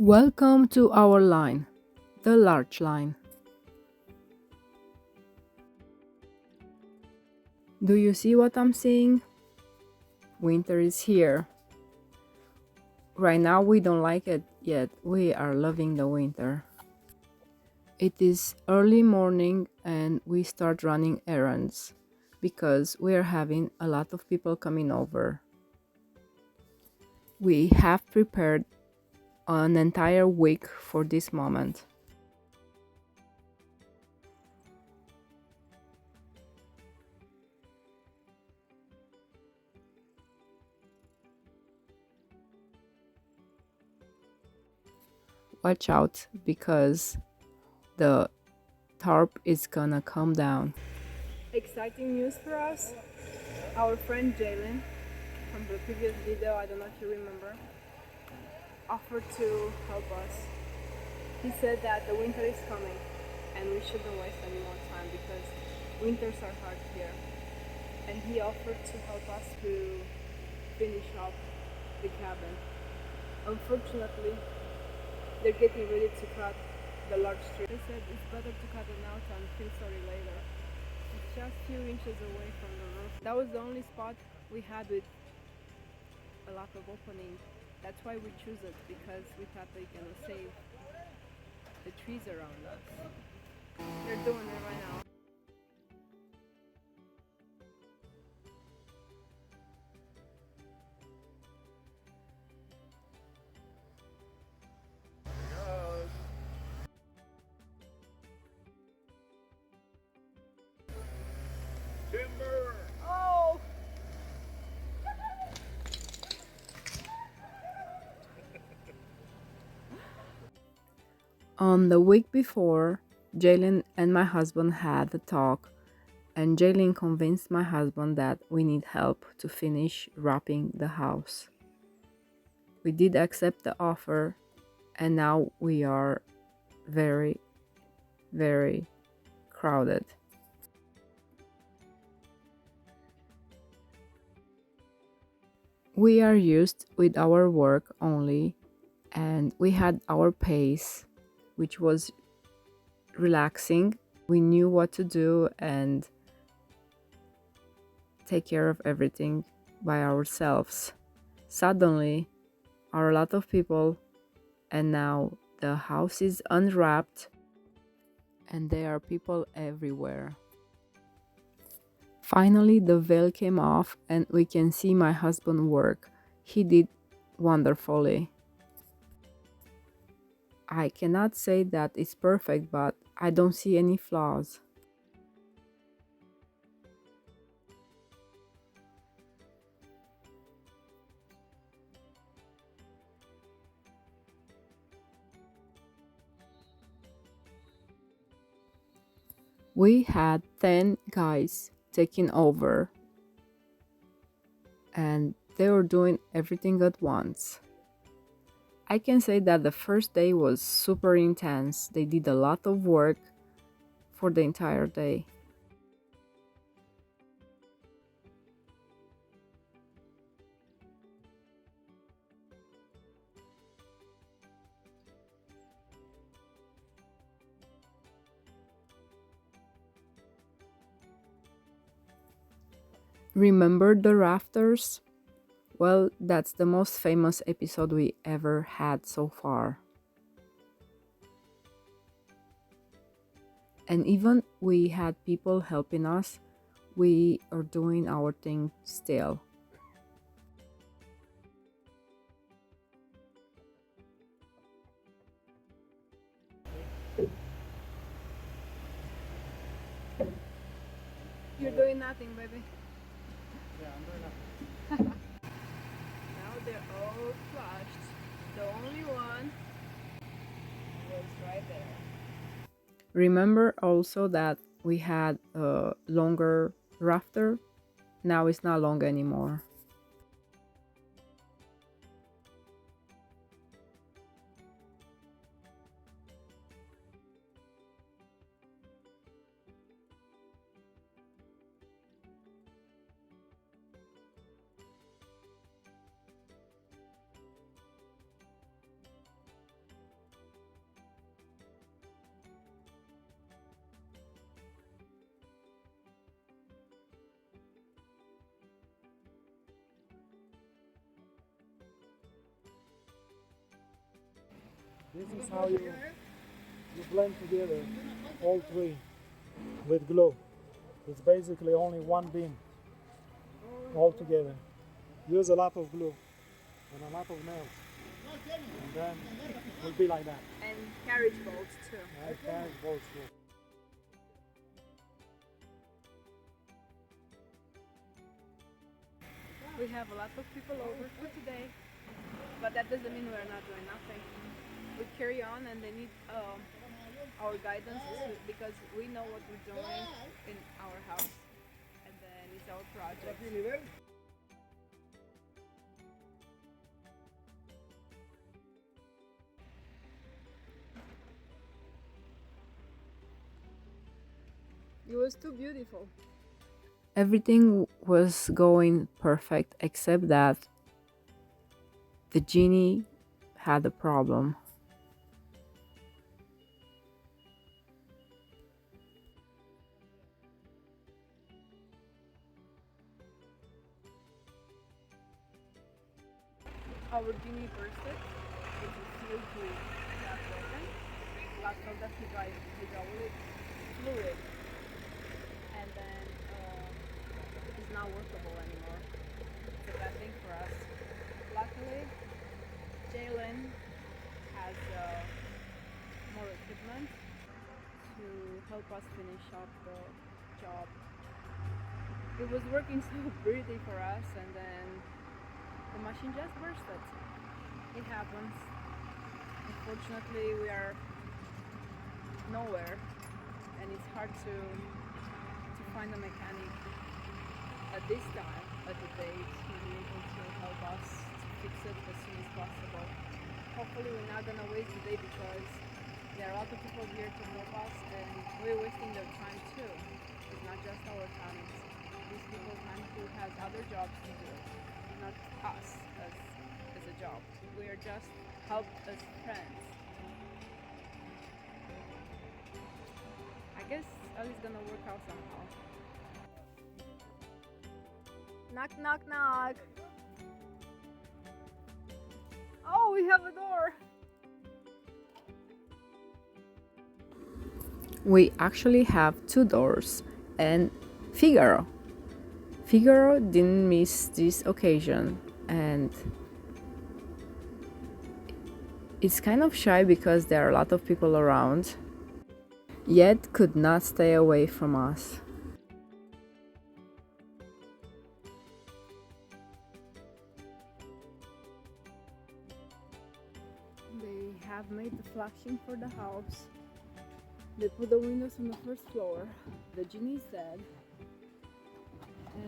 Welcome to our line, the large line. Do you see what I'm seeing? Winter is here. Right now we don't like it yet. We are loving the winter. It is early morning and we start running errands because we are having a lot of people coming over. We have prepared an entire week for this moment. Watch out because the tarp is gonna come down. Exciting news for us. Our friend Jalen from the previous video, I don't know if you remember, offered to help us. He said that the winter is coming and we shouldn't waste any more time because winters are hard here. And he offered to help us to finish up the cabin. Unfortunately, they're getting ready to cut the large tree. They said it's better to cut it now and feel sorry later. It's just a few inches away from the roof. That was the only spot we had with a lot of opening. That's why we choose it, because we thought they're gonna save the trees around us. They're doing it right now. Timber! Oh! On the week before, Jalen and my husband had a talk, and Jalen convinced my husband that we need help to finish wrapping the house. We did accept the offer, and now we are very, very crowded. We are used with our work only, and we had our pace, which was relaxing. We knew what to do and take care of everything by ourselves. Suddenly, are a lot of people, and now the house is unwrapped, and there are people everywhere. Finally, the veil came off, and we can see my husband work. He did wonderfully. I cannot say that it's perfect, but I don't see any flaws. We had 10 guys taking over, and they were doing everything at once. I can say that the first day was super intense. They did a lot of work for the entire day. Remember the rafters? Well, that's the most famous episode we ever had so far. And even we had people helping us, we are doing our thing still. You're doing nothing, baby. Yeah, I'm doing that. Now they're all flushed. The only one was right there. Remember also that we had a longer rafter. Now it's not long anymore. This is how you blend together all three with glue. It's basically only one beam all together. Use a lot of glue and a lot of nails, and then it will be like that. And carriage bolts too. Right? Carriage bolts too. We have a lot of people over for today, but that doesn't mean we're not doing nothing. We carry on and they need our guidance because we know what we're doing in our house, and then it's our project. It was too beautiful. Everything was going perfect except that the genie had a problem. Our genie bursted. It's a seal to that broken. Lots of the hydraulic fluid, and then it is not workable anymore. It's a bad thing for us. Luckily, Jalen has more equipment to help us finish up the job. It was working so pretty for us, and then the machine just bursted. It happens. Unfortunately, we are nowhere, and it's hard to find a mechanic at this time, at the date, to be able to help us to fix it as soon as possible. Hopefully we're not gonna waste the day because there are a lot of people here to help us, and we're wasting their time too. It's not just our time, it's these people's time who has other jobs to do, not us as a job. We are just help as friends. I guess it's gonna work out somehow. Knock, knock, knock. Oh, we have a door. We actually have two doors, and Figaro didn't miss this occasion, and it's kind of shy because there are a lot of people around, yet could not stay away from us. They have made the flashing for the house. They put the windows on the first floor. The genie is dead.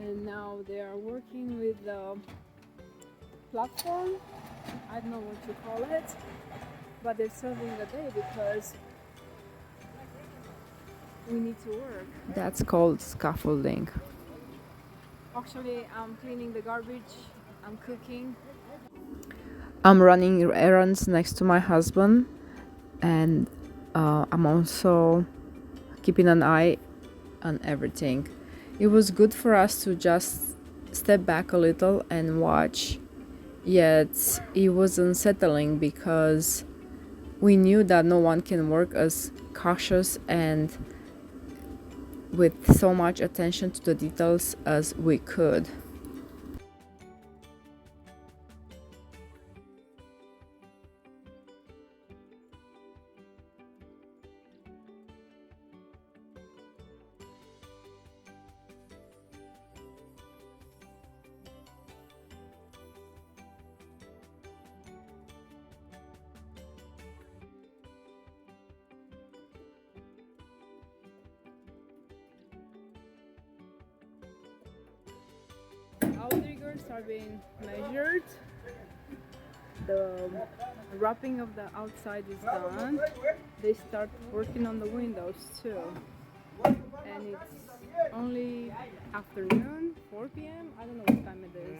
And now they are working with the platform. I don't know what you call it, but they're serving the day because we need to work. That's called scaffolding. Actually, I'm cleaning the garbage, I'm cooking. I'm running errands next to my husband, and I'm also keeping an eye on everything. It was good for us to just step back a little and watch, yet it was unsettling because we knew that no one can work as cautious and with so much attention to the details as we could. Outriggers are being measured. The wrapping of the outside is done. They start working on the windows too. And it's only afternoon, 4 p.m. I don't know what time it is.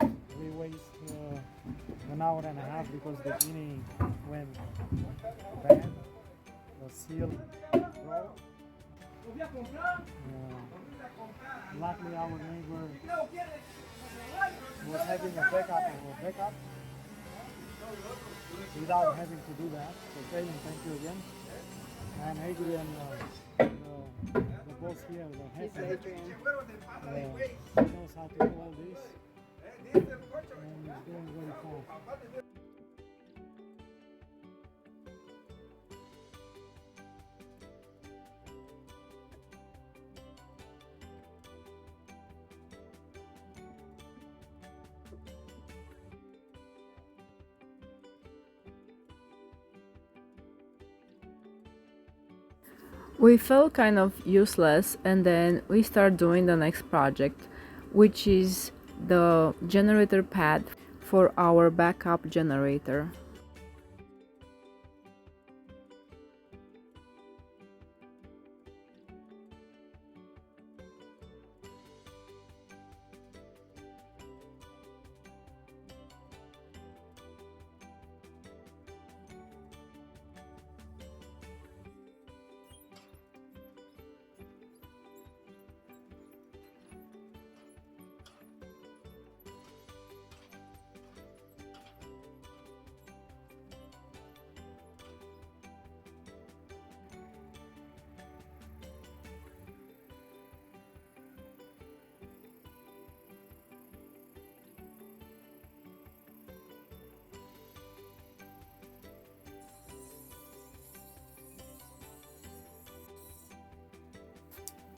And we waste an hour and a half because the genie went bad. The seal broke. Luckily our neighbor was having a backup of a backup. without having to do that. So Jalen, thank you again. And Adrian, the boss here, the head, he knows how to do all this, and he's doing very fast. We felt kind of useless, and then we start doing the next project, which is the generator pad for our backup generator.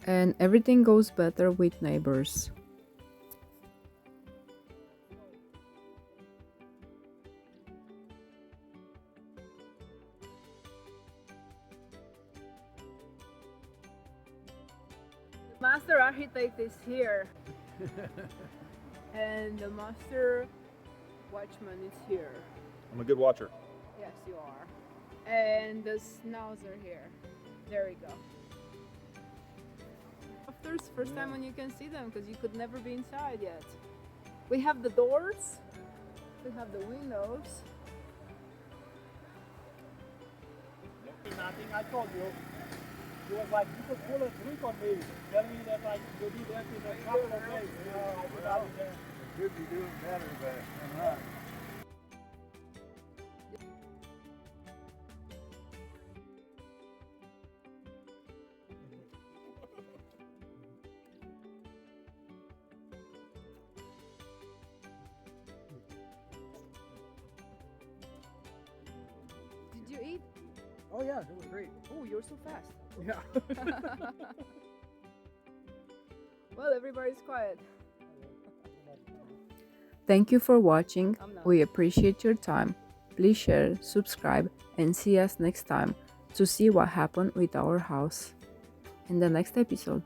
And everything goes better with neighbors. The master architect is here. And the master watchman is here. I'm a good watcher. Yes, you are. And the schnauzer here. There we go. After's first time when you can see them, because you could never be inside yet. We have the doors. We have the windows. Nothing, I told you. He was like, you could pull a trick on me. Tell me that like you'll be there in a couple of days. No, I would not be there. Could be doing better, but I'm not. Did you eat? Oh yeah, it was great. Oh, you're so fast. Yeah. Well, everybody's quiet. Thank you for watching. We appreciate your time. Please share, subscribe, and see us next time to see what happened with our house in the next episode.